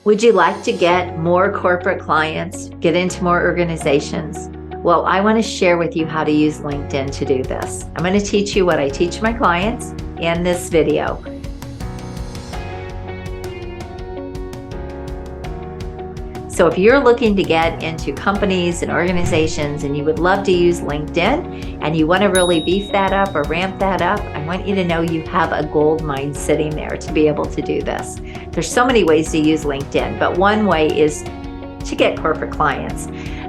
Would you like to get more corporate clients, get into more organizations? Well, I want to share with you how to use LinkedIn to do this. I'm going to teach you what I teach my clients in this video. So if you're looking to get into companies and organizations and you would love to use LinkedIn and you want to really beef that up or ramp that up, I want you to know you have a gold mine sitting there to be able to do this. There's so many ways to use LinkedIn, but one way is to get corporate clients.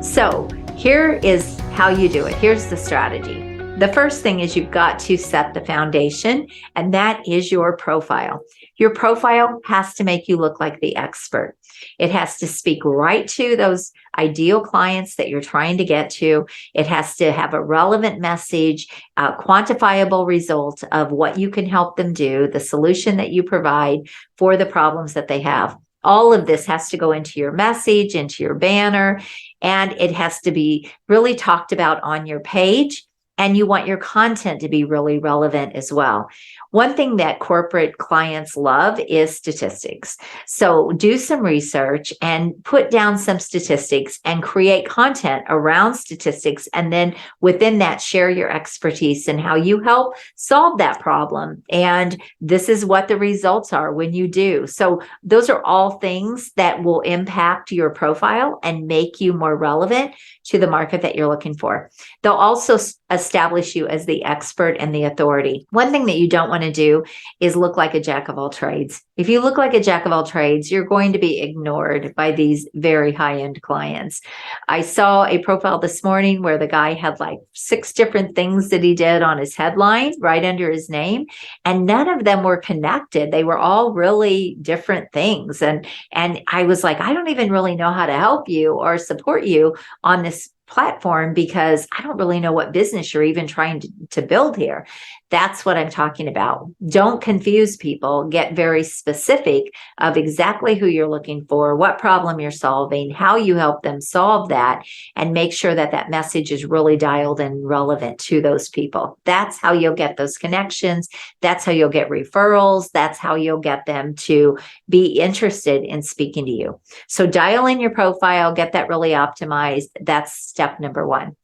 So here is how you do it. Here's the strategy. The first thing is you've got to set the foundation, and that is your profile. Your profile has to make you look like the expert. It has to speak right to those ideal clients that you're trying to get to. It has to have a relevant message, a quantifiable result of what you can help them do, the solution that you provide for the problems that they have. All of this has to go into your message, into your banner, and it has to be really talked about on your page. And you want your content to be really relevant as well. One thing that corporate clients love is statistics. So do some research and put down some statistics and create content around statistics. And then within that, share your expertise and how you help solve that problem. And this is what the results are when you do. So those are all things that will impact your profile and make you more relevant to the market that you're looking for. They'll also establish you as the expert and the authority. One thing that you don't want to do is look like a jack of all trades. If you look like a jack of all trades, you're going to be ignored by these very high-end clients. I saw a profile this morning where the guy had like 6 different things that he did on his headline right under his name, and none of them were connected. They were all really different things. And I was like, I don't even really know how to help you or support you on this platform because I don't really know what business you're even trying to build here. That's what I'm talking about. Don't confuse people. Get very specific of exactly who you're looking for, what problem you're solving, how you help them solve that, and make sure that that message is really dialed and relevant to those people. That's how you'll get those connections. That's how you'll get referrals. That's how you'll get them to be interested in speaking to you. So dial in your profile, get that really optimized. That's step number 1.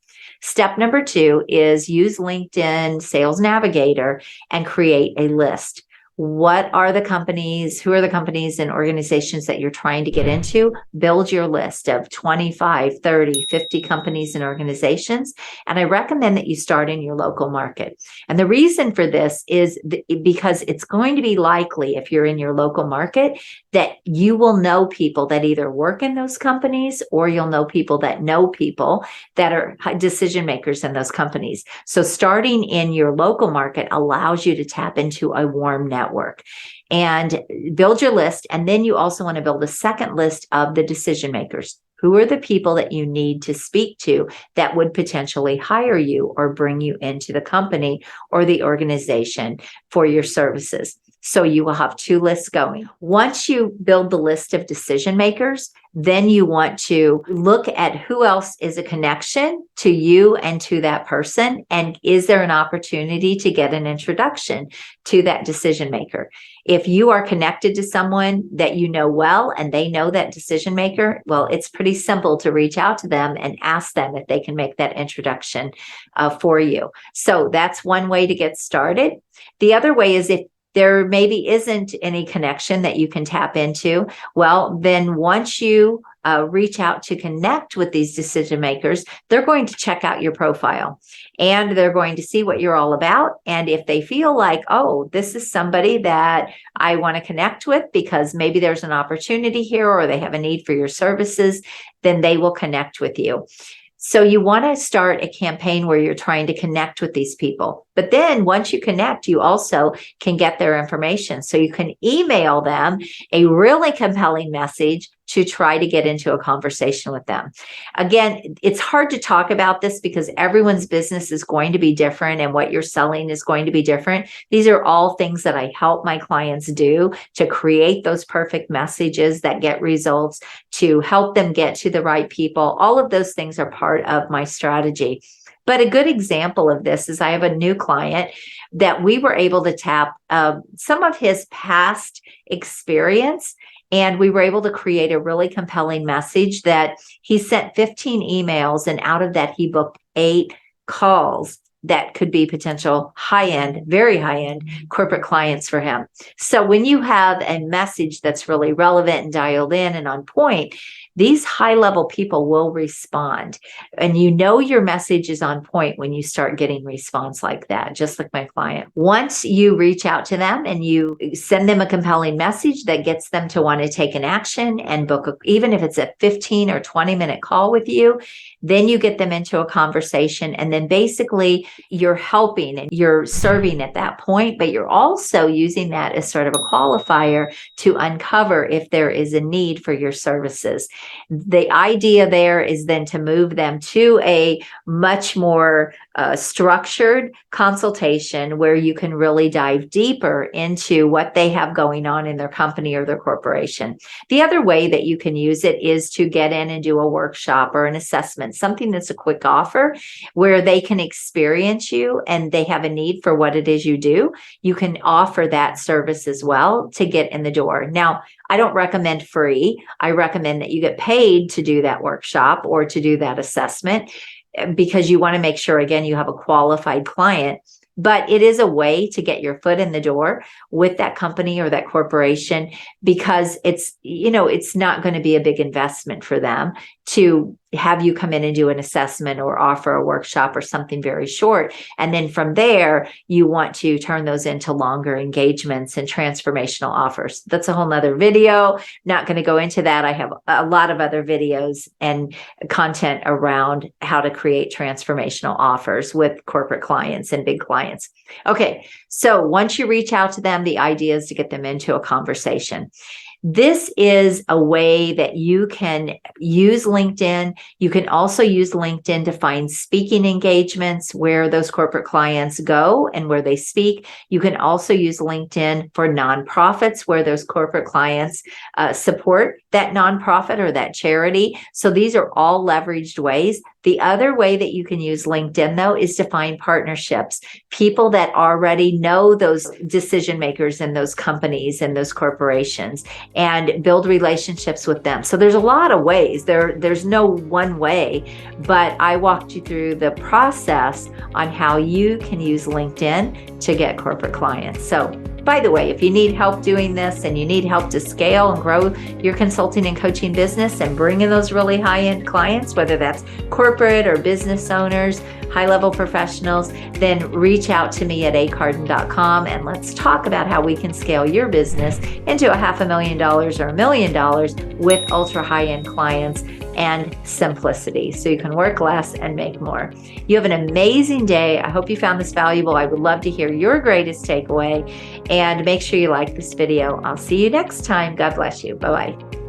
Step number 2 is use LinkedIn Sales Navigator and create a list. What are the companies? Who are the companies and organizations that you're trying to get into? Build your list of 25, 30, 50 companies and organizations. And I recommend that you start in your local market. And the reason for this is because it's going to be likely, if you're in your local market, that you will know people that either work in those companies or you'll know people that are decision makers in those companies. So starting in your local market allows you to tap into a warm network and build your list. And then you also want to build a second list of the decision makers. Who are the people that you need to speak to that would potentially hire you or bring you into the company or the organization for your services? So you will have 2 lists going. Once you build the list of decision makers, then you want to look at who else is a connection to you and to that person. And is there an opportunity to get an introduction to that decision maker? If you are connected to someone that you know well and they know that decision maker, well, it's pretty simple to reach out to them and ask them if they can make that introduction for you. So that's one way to get started. The other way is if there maybe isn't any connection that you can tap into, well, then once you reach out to connect with these decision makers, they're going to check out your profile and they're going to see what you're all about. And if they feel like, oh, this is somebody that I want to connect with because maybe there's an opportunity here or they have a need for your services, then they will connect with you. So you want to start a campaign where you're trying to connect with these people. But then once you connect, you also can get their information. So you can email them a really compelling message to try to get into a conversation with them. Again, it's hard to talk about this because everyone's business is going to be different and what you're selling is going to be different. These are all things that I help my clients do to create those perfect messages that get results, to help them get to the right people. All of those things are part of my strategy. But a good example of this is I have a new client that we were able to tap some of his past experience And we were able to create a really compelling message that he sent 15 emails, and out of that, he booked 8 calls that could be potential high-end, very high-end corporate clients for him. So when you have a message that's really relevant and dialed in and on point, these high-level people will respond. And you know your message is on point when you start getting response like that, just like my client. Once you reach out to them and you send them a compelling message that gets them to want to take an action and book, even if it's a 15 or 20-minute call with you, then you get them into a conversation. And then basically you're helping and you're serving at that point, but you're also using that as sort of a qualifier to uncover if there is a need for your services. The idea there is then to move them to a much more structured consultation where you can really dive deeper into what they have going on in their company or their corporation. The other way that you can use it is to get in and do a workshop or an assessment, something that's a quick offer where they can experience you and they have a need for what it is you do. You can offer that service as well to get in the door. Now, I don't recommend free. I recommend that you get paid to do that workshop or to do that assessment, because you want to make sure, again, you have a qualified client. But it is a way to get your foot in the door with that company or that corporation, because it's not going to be a big investment for them to have you come in and do an assessment or offer a workshop or something very short. And then from there, you want to turn those into longer engagements and transformational offers. That's a whole nother video. Not going to go into that. I have a lot of other videos and content around how to create transformational offers with corporate clients and big clients. Okay, so once you reach out to them, the idea is to get them into a conversation. This is a way that you can use LinkedIn. You can also use LinkedIn to find speaking engagements where those corporate clients go and where they speak. You can also use LinkedIn for nonprofits where those corporate clients support that nonprofit or that charity. So these are all leveraged ways. The other way that you can use LinkedIn, though, is to find partnerships, people that already know those decision makers in those companies and those corporations, and build relationships with them. So there's a lot of ways. There's no one way, but I walked you through the process on how you can use LinkedIn to get corporate clients. So by the way, if you need help doing this and you need help to scale and grow your consulting and coaching business and bring in those really high-end clients, whether that's corporate or business owners, high-level professionals, then reach out to me at acarden.com and let's talk about how we can scale your business into $500,000 or $1 million with ultra high-end clients and simplicity, so you can work less and make more. You have an amazing day. I hope you found this valuable. I would love to hear your greatest takeaway, and make sure you like this video. I'll see you next time. God bless you. Bye-bye.